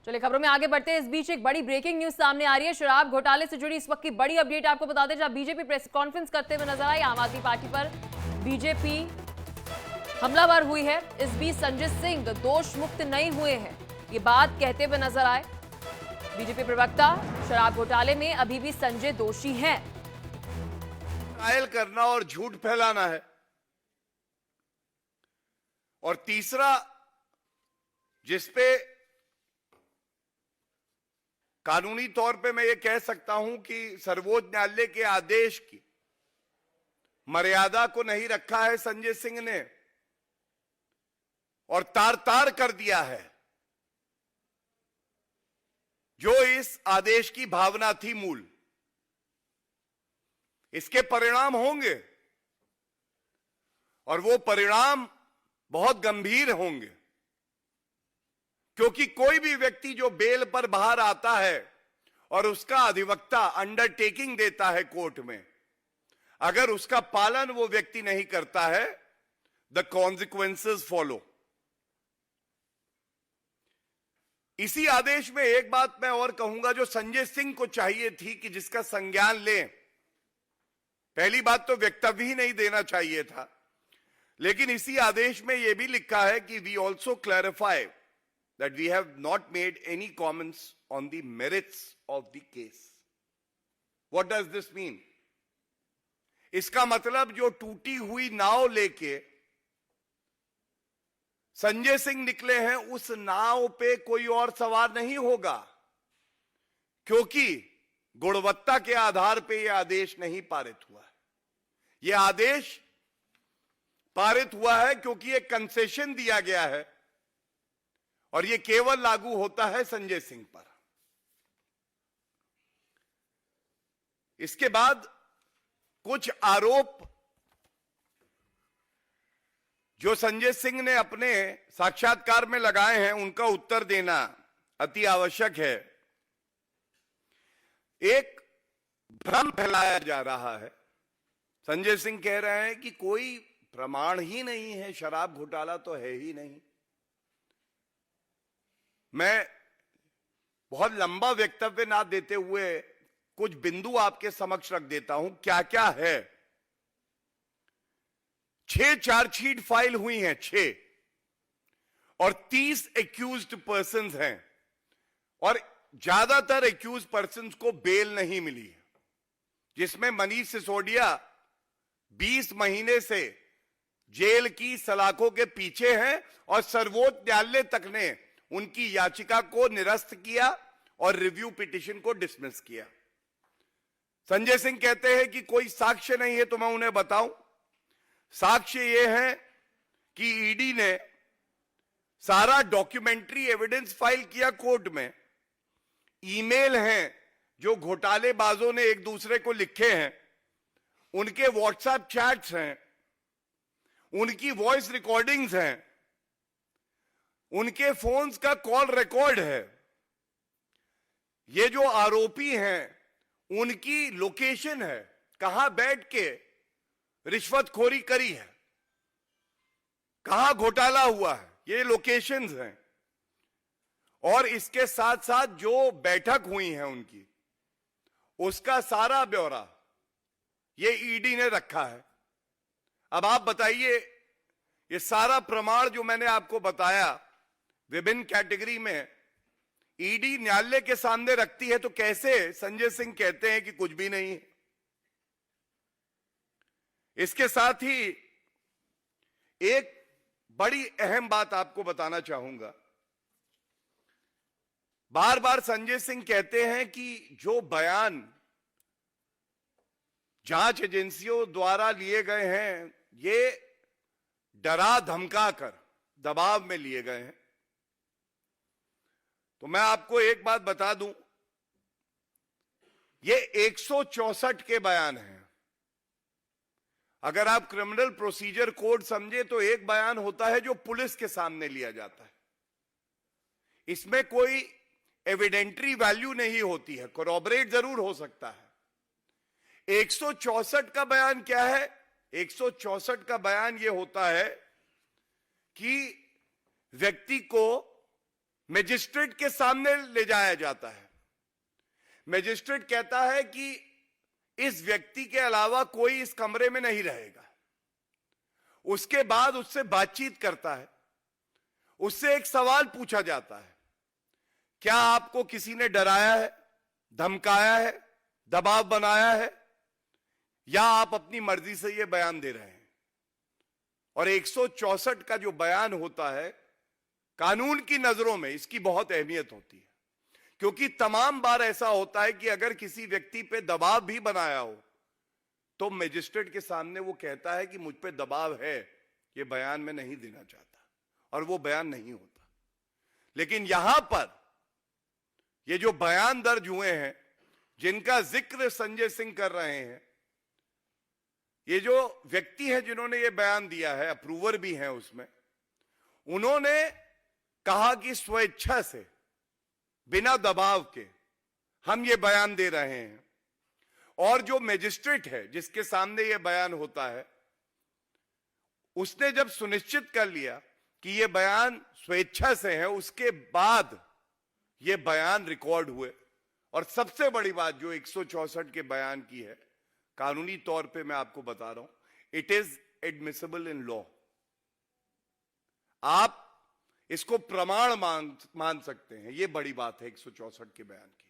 चलिए खबरों में आगे बढ़ते हैं। इस बीच एक बड़ी ब्रेकिंग न्यूज सामने आ रही है। शराब घोटाले से जुड़ी इस वक्त की बड़ी अपडेट आपको बता दें, जहां बीजेपी प्रेस कॉन्फ्रेंस करते हुए नजर आई। आम आदमी पार्टी पर बीजेपी हमलावर हुई है। इस बीच संजय सिंह दोष मुक्त नहीं हुए हैं, ये बात कहते हुए नजर आए। बीजेपी प्रवक्ता, शराब घोटाले में अभी भी संजय दोषी हैं। घायल करना और झूठ फैलाना है। और तीसरा, जिसपे कानूनी तौर पे मैं ये कह सकता हूं कि सर्वोच्च न्यायालय के आदेश की मर्यादा को नहीं रखा है संजय सिंह ने और तार तार कर दिया है जो इस आदेश की भावना थी मूल। इसके परिणाम होंगे और वो परिणाम बहुत गंभीर होंगे, क्योंकि कोई भी व्यक्ति जो बेल पर बाहर आता है और उसका अधिवक्ता अंडरटेकिंग देता है कोर्ट में, अगर उसका पालन वो व्यक्ति नहीं करता है, द कॉन्सिक्वेंसेस फॉलो। इसी आदेश में एक बात मैं और कहूंगा जो संजय सिंह को चाहिए थी कि जिसका संज्ञान लें। पहली बात तो वक्तव्य ही नहीं देना चाहिए था, लेकिन इसी आदेश में यह भी लिखा है कि we also clarify that we have not made any comments on the merits of the case. What does this mean? इसका मतलब जो टूटी हुई नाव लेके संजय सिंह निकले हैं, उस नाव पे कोई और सवार नहीं होगा, क्योंकि गुणवत्ता के आधार पे यह आदेश नहीं पारित हुआ है। यह आदेश पारित हुआ है क्योंकि एक कंसेशन दिया गया है और यह केवल लागू होता है संजय सिंह पर। इसके बाद कुछ आरोप जो संजय सिंह ने अपने साक्षात्कार में लगाए हैं, उनका उत्तर देना अति आवश्यक है। एक भ्रम फैलाया जा रहा है। संजय सिंह कह रहे हैं कि कोई प्रमाण ही नहीं है, शराब घोटाला तो है ही नहीं। मैं बहुत लंबा वक्तव्य ना देते हुए कुछ बिंदु आपके समक्ष रख देता हूं। क्या क्या है? 6 चार्जशीट फाइल हुई हैं, 6, और 30 एक्यूज्ड पर्सन्स हैं, और ज्यादातर एक्यूज्ड पर्सन्स को बेल नहीं मिली है, जिसमें मनीष सिसोदिया 20 महीने से जेल की सलाखों के पीछे हैं और सर्वोच्च न्यायालय तक ने उनकी याचिका को निरस्त किया और रिव्यू पिटीशन को डिसमिस किया। संजय सिंह कहते हैं कि कोई साक्ष्य नहीं है, तो मैं उन्हें बताऊं। साक्ष्य यह है कि ईडी ने सारा डॉक्यूमेंट्री एविडेंस फाइल किया कोर्ट में। ईमेल हैं जो घोटालेबाजों ने एक दूसरे को लिखे हैं, उनके व्हाट्सएप चैट्स हैं, उनकी वॉइस रिकॉर्डिंग्स हैं, उनके फोन्स का कॉल रिकॉर्ड है। ये जो आरोपी हैं उनकी लोकेशन है, कहां बैठ के रिश्वतखोरी करी है, कहां घोटाला हुआ है, ये लोकेशंस हैं। और इसके साथ साथ जो बैठक हुई है उनकी, उसका सारा ब्यौरा ये ईडी ने रखा है। अब आप बताइए, ये सारा प्रमाण जो मैंने आपको बताया विभिन्न कैटेगरी में ईडी न्यायालय के सामने रखती है, तो कैसे संजय सिंह कहते हैं कि कुछ भी नहीं है? इसके साथ ही एक बड़ी अहम बात आपको बताना चाहूंगा। बार बार संजय सिंह कहते हैं कि जो बयान जांच एजेंसियों द्वारा लिए गए हैं, ये डरा धमका कर दबाव में लिए गए हैं। तो मैं आपको एक बात बता दूं, ये 164 के बयान हैं। अगर आप क्रिमिनल प्रोसीजर कोड समझे तो एक बयान होता है जो पुलिस के सामने लिया जाता है, इसमें कोई एविडेंटरी वैल्यू नहीं होती है, कोरॉबरेट जरूर हो सकता है। 164 का बयान क्या है? 164 का बयान यह होता है कि व्यक्ति को मजिस्ट्रेट के सामने ले जाया जाता है। मजिस्ट्रेट कहता है कि इस व्यक्ति के अलावा कोई इस कमरे में नहीं रहेगा। उसके बाद उससे बातचीत करता है, उससे एक सवाल पूछा जाता है, क्या आपको किसी ने डराया है, धमकाया है, दबाव बनाया है, या आप अपनी मर्जी से यह बयान दे रहे हैं? और 164 का जो बयान होता है, कानून की नजरों में इसकी बहुत अहमियत होती है, क्योंकि तमाम बार ऐसा होता है कि अगर किसी व्यक्ति पे दबाव भी बनाया हो तो मजिस्ट्रेट के सामने वो कहता है कि मुझ पे दबाव है, ये बयान में नहीं देना चाहता, और वो बयान नहीं होता। लेकिन यहां पर ये जो बयान दर्ज हुए हैं, जिनका जिक्र संजय सिंह कर रहे हैं, ये जो व्यक्ति है जिन्होंने ये बयान दिया है, अप्रूवर भी हैं उसमें, उन्होंने कहा कि स्वेच्छा से, बिना दबाव के हम ये बयान दे रहे हैं। और जो मजिस्ट्रेट है जिसके सामने ये बयान होता है, उसने जब सुनिश्चित कर लिया कि ये बयान स्वेच्छा से है, उसके बाद ये बयान रिकॉर्ड हुए। और सबसे बड़ी बात जो 164 के बयान की है, कानूनी तौर पे मैं आपको बता रहा हूं, it is admissible in law. आप इसको प्रमाण मान सकते हैं। ये बड़ी बात है 164 के बयान की।